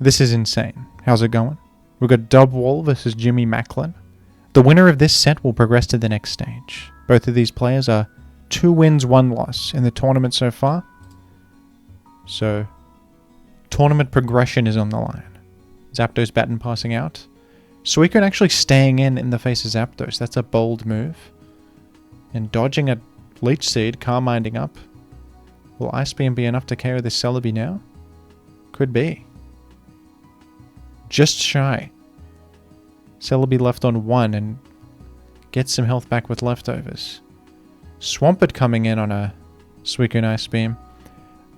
This is insane. How's it going? We've got Dubb versus Jimmymacklein. The winner of this set will progress to the next stage. Both of these players are 2 wins, 1 loss in the tournament so far. So, tournament progression is on the line. Zapdos baton passing out. Suicune actually staying in the face of Zapdos. That's a bold move. And dodging a Leech Seed, Carminding up. Will Ice Beam be enough to KO this Celebi now? Could be. Just shy. Celebi left on 1 and gets some health back with leftovers. Swampert coming in on a Suicune Ice Beam.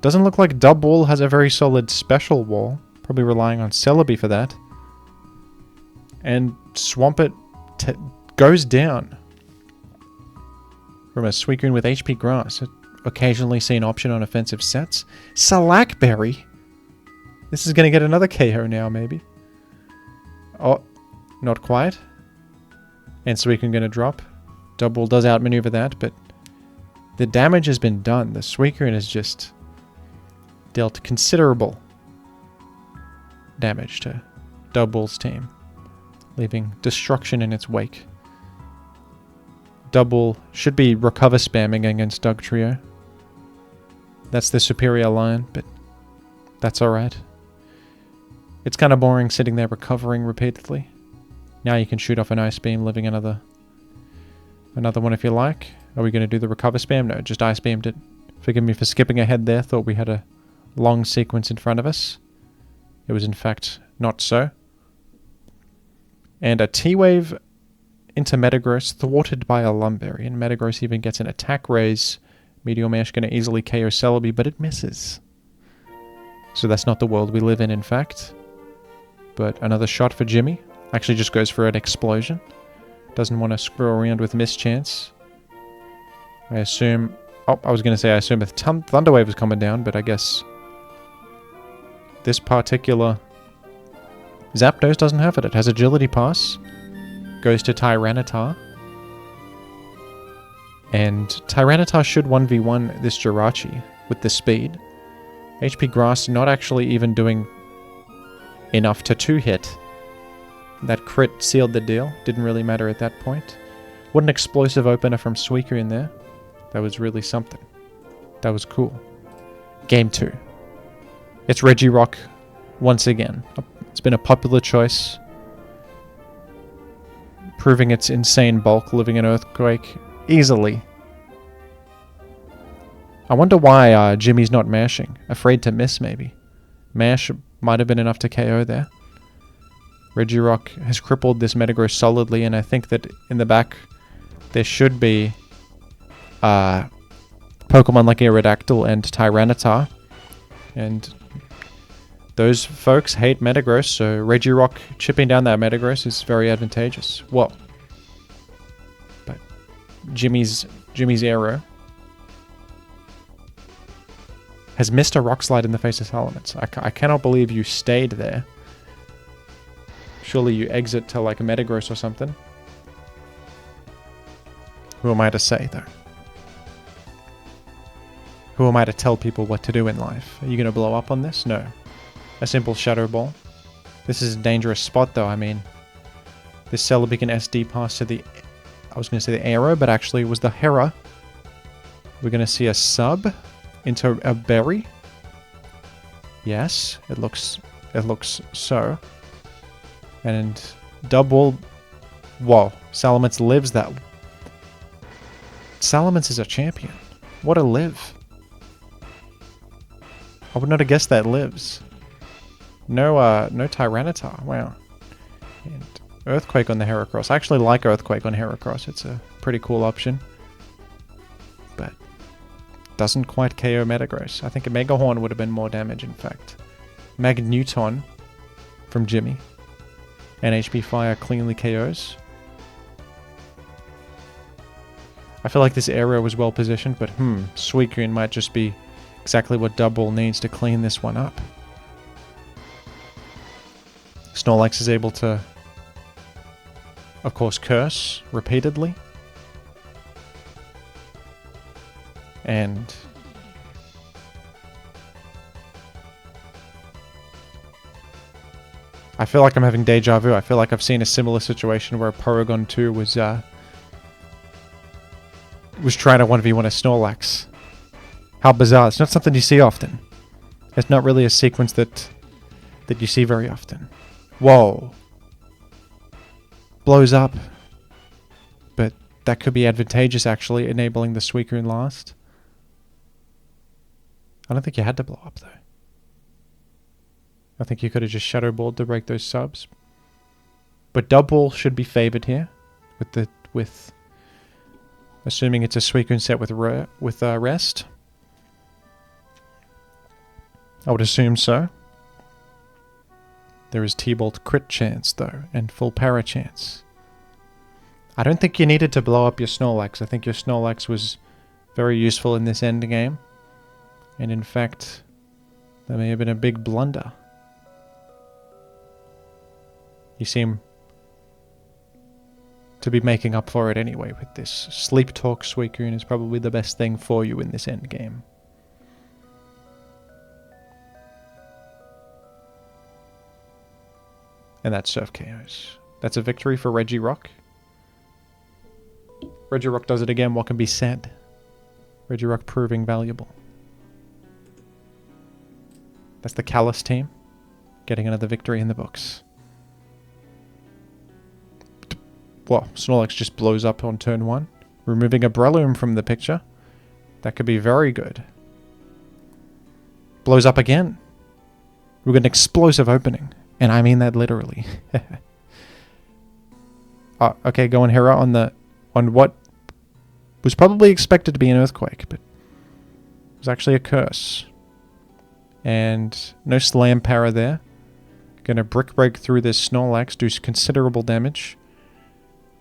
Doesn't look like Dubb has a very solid special wall. Probably relying on Celebi for that. And Swampert goes down from a Suicune with HP Grass. Occasionally see an option on offensive sets. Salackberry. This is going to get another KO now, maybe. Oh, not quite. And Suicune going to drop. Dubb does outmaneuver that, but the damage has been done. The Suicune has just dealt considerable damage to Dubb's team, leaving destruction in its wake. Dubb should be recover spamming against Dugtrio. That's the superior line, but that's alright. It's kind of boring sitting there recovering repeatedly. Now you can shoot off an Ice Beam, living another one if you like. Are we going to do the recover spam? No, just Ice Beamed it. Forgive me for skipping ahead there. Thought we had a long sequence in front of us. It was in fact not so. And a T-Wave into Metagross, thwarted by a Lumberry. And Metagross even gets an attack raise. Meteor Mash going to easily KO Celebi, but it misses. So that's not the world we live in fact. But another shot for Jimmy. Actually just goes for an explosion. Doesn't want to screw around with mischance. I assume... Oh, I was going to say I assume if Thunder Wave is coming down, but I guess this particular Zapdos doesn't have it. It has Agility Pass. Goes to Tyranitar. And Tyranitar should 1v1 this Jirachi with the speed. HP Grass not actually even doing enough to 2-hit. That crit sealed the deal. Didn't really matter at that point. What an explosive opener from Suicune there. That was really something. That was cool. Game 2. It's Regi Rock once again. It's been a popular choice. Proving its insane bulk, living in Earthquake easily. I wonder why Jimmy's not mashing. Afraid to miss, maybe. Mash might have been enough to KO there. Regi Rock has crippled this Metagross solidly, and I think that in the back there should be Pokemon like Aerodactyl and Tyranitar. And those folks hate Metagross, so Regi Rock chipping down that Metagross is very advantageous. Whoa. But Jimmy's arrow has missed a Rock Slide in the face of Salamence. I cannot believe you stayed there. Surely you exit to like a Metagross or something. Who am I to say, though? Who am I to tell people what to do in life? Are you going to blow up on this? No. A simple Shadow Ball. This is a dangerous spot, though. I mean, this Celebi can SD pass to the... I was going to say the Arrow, but actually it was the Hera. We're going to see a sub into a Berry. Yes, it looks so. And Dubb will... Whoa, Salamence lives that... Salamence is a champion. What a live. I would not have guessed that lives. No Tyranitar. Wow. And Earthquake on the Heracross. I actually like Earthquake on Heracross. It's a pretty cool option. But doesn't quite KO Metagross. I think a Mega Horn would have been more damage, in fact. Magneton from Jimmy. And HP Fire cleanly KOs. I feel like this area was well positioned, but Suicune might just be exactly what Dubb needs to clean this one up. Snorlax is able to, of course, curse repeatedly. And I I feel like I'm having deja vu. I feel like I've seen a similar situation where a Porygon 2 was trying to 1v1 a Snorlax. How bizarre. It's not something you see often. It's not really a sequence that you see very often. Whoa. Blows up. But that could be advantageous, actually, enabling the Suicune last. I don't think you had to blow up, though. I think you could have just Shadow Balled to break those subs. But Double should be favored here. With assuming it's a Suicune set with rest. I would assume so. There is T-Bolt crit chance, though, and full para chance. I don't think you needed to blow up your Snorlax. I think your Snorlax was very useful in this end game. And in fact, that may have been a big blunder. You seem to be making up for it anyway with this. Sleep Talk Suicune is probably the best thing for you in this end game. And that's Surf KOs. That's a victory for Regi Rock. Regi Rock does it again, what can be said? Regi Rock proving valuable. That's the Callus team. Getting another victory in the books. Well, Snorlax just blows up on turn 1. Removing a Breloom from the picture. That could be very good. Blows up again. We've got an explosive opening. And I mean that literally. Okay, going Hera on what was probably expected to be an earthquake, but it was actually a curse. And no slam para there. Gonna brick break through this Snorlax, do considerable damage.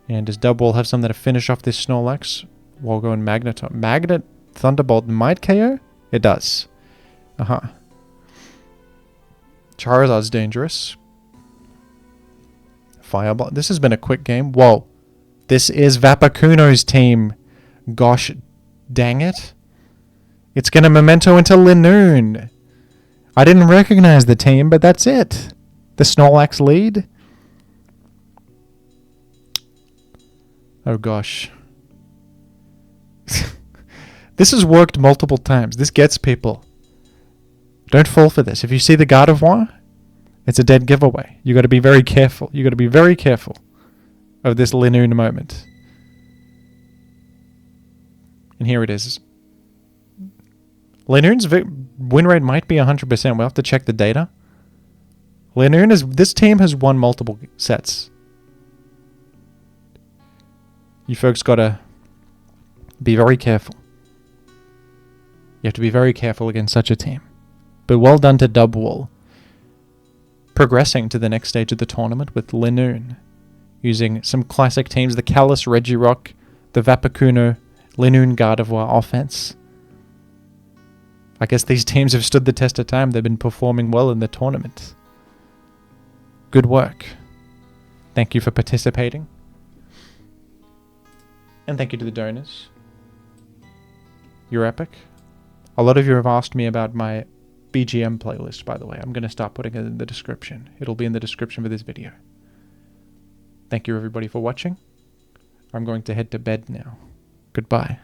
And does Dubb will have something to finish off this Snorlax while going Magnet Thunderbolt might KO? It does. Charizard's dangerous. Fireball. This has been a quick game. Whoa. This is Vapakuno's team. Gosh dang it. It's going to memento into Linoon. I didn't recognize the team, but that's it. The Snorlax lead. Oh gosh. This has worked multiple times. This gets people. Don't fall for this. If you see the Gardevoir, it's a dead giveaway. You got to be very careful. You got to be very careful of this Linoon moment. And here it is. Linoon's win rate might be 100%. We'll have to check the data. This team has won multiple sets. You folks got to be very careful. You have to be very careful against such a team. But well done to Dubb, progressing to the next stage of the tournament with Linoon, using some classic teams, the Callus, Regi Rock, the Vapakuno, Linoon Gardevoir offense. I guess these teams have stood the test of time. They've been performing well in the tournament. Good work. Thank you for participating. And thank you to the donors. You're epic. A lot of you have asked me about my BGM playlist, by the way. I'm going to start putting it in the description. It'll be in the description for this video. Thank you everybody for watching. I'm going to head to bed now. Goodbye.